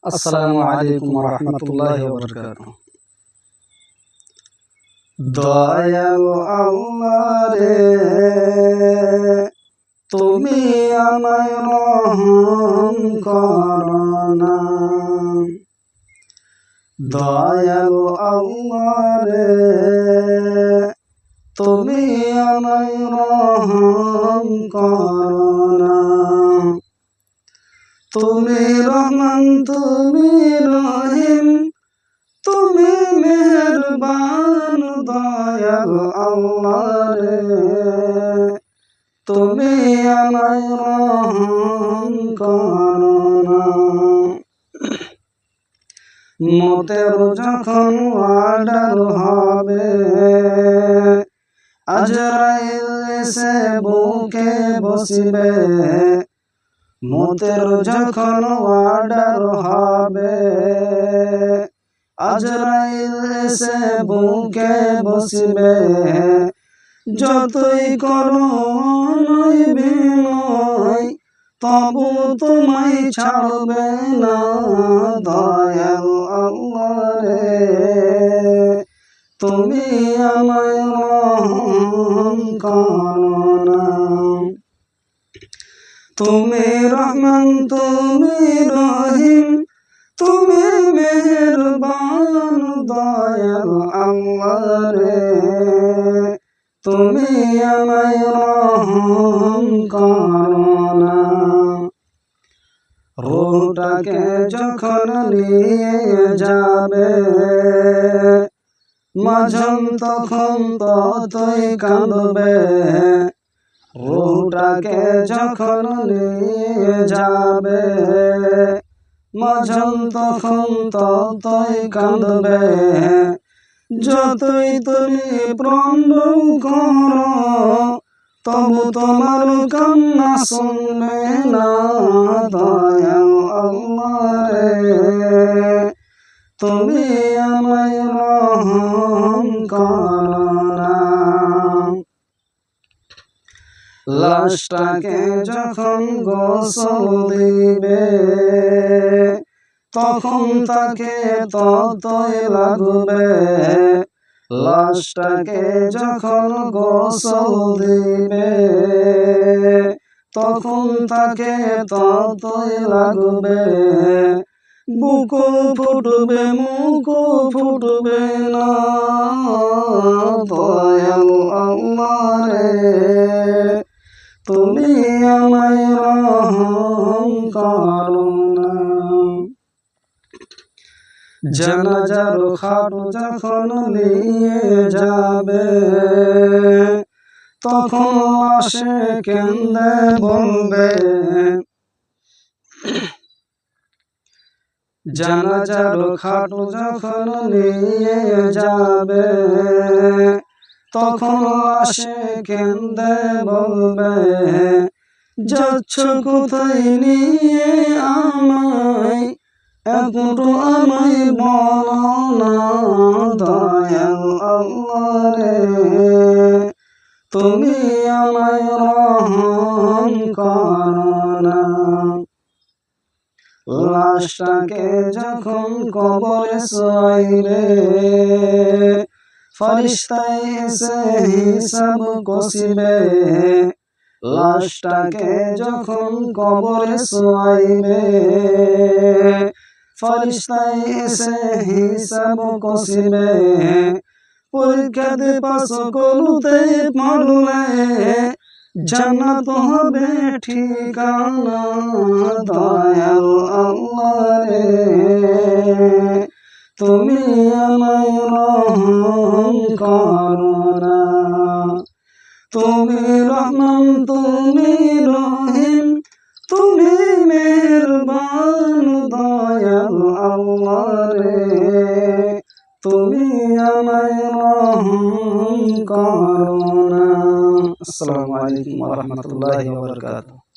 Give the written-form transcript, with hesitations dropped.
আসসালামু আলাইকুম ওয়া রাহমাতুল্লাহি ওয়া বারাকাতুহু। দয়াল আল্লাহ রে, তুমি আমায় রহম করো না। দয়াল আল্লাহ রে, তুমি আমায় রহম করো না। তুমি রহমান, তুমি রহিম, তুমি মেহেরবান। দয়াল আল্লাহ রে, তুমি আমায় রহম করো না। মতের যখন অর্ডার হবে, আজরাইল এসে বুকে বসিবে। মতের যখন অর্ডার হবে, আজরাইল এসে বুকে বসিবে। যতই করো বিনয়, তবু তোমায় ছাড়বে না। দয়াল আল্লাহ রে, তুমি আমায় রহম করো না। তুমি রহমান, তুমি রহিম, তুমি মেহেরবান। দয়াল আল্লাহ রে, তুমি আমায় রহম করো না। রূহটাকে যখন নিয়ে যাবে, মাঝন তখন ততই কাঁদবে। রূহটাকে যখন নিয়ে যাবে, মাঝন তখন ততই কাঁদবে। যতই তুমি প্রাণ করো, তবু তোমার কান্না শুনবে না। দয়াল আল্লাহ রে, তুমি আমায় রহম করো না। লাশটাকে যখন গোসল দিবে, তখন তাকে ততই লাগবে। লাশটাকে যখন গোসল দিবে, তখন তাকে ততই লাগবে। বুক ফুটবে, মুখ ফুটবে না। দয়াল আল্লাহ রে, তুমি আমায় রহম করো না। জানাজার খাট যখন নিয়ে যাবে, তখন লাশে কেঁদে বলবে। জানাজার খাট যখন নিয়ে যাবে, তখন লাশে কেঁদে বলবে। যাচ্ছ কোথায় নিয়ে আমায়, একটু আমায় বলো না। দয়াল আল্লাহ রে, তুমি আমায় রহম করো না। লাশটাকে যখন কবরে শোয়াইবে, ফেরেশতায় এসে হিসাব কষিবে। লাশটাকে যখন কবরে শোয়াইবে, ফেরেশতায় এসে হিসাব কষিবে। পরীক্ষাতে পাস করতে পারলে, জান্নাত হবে ঠিকানা। দয়াল আল্লাহ রে, তুমি আমায় রহম করো না। তুমি রহমান, তুমি রহিম, তুমি মেহেরবান। দয়াল আল্লাহ রে, তুমি আমায় রহম করো না। আসসালামু আলাইকুম ওয়া রাহমাতুল্লাহি ওয়া বারাকাতুহু।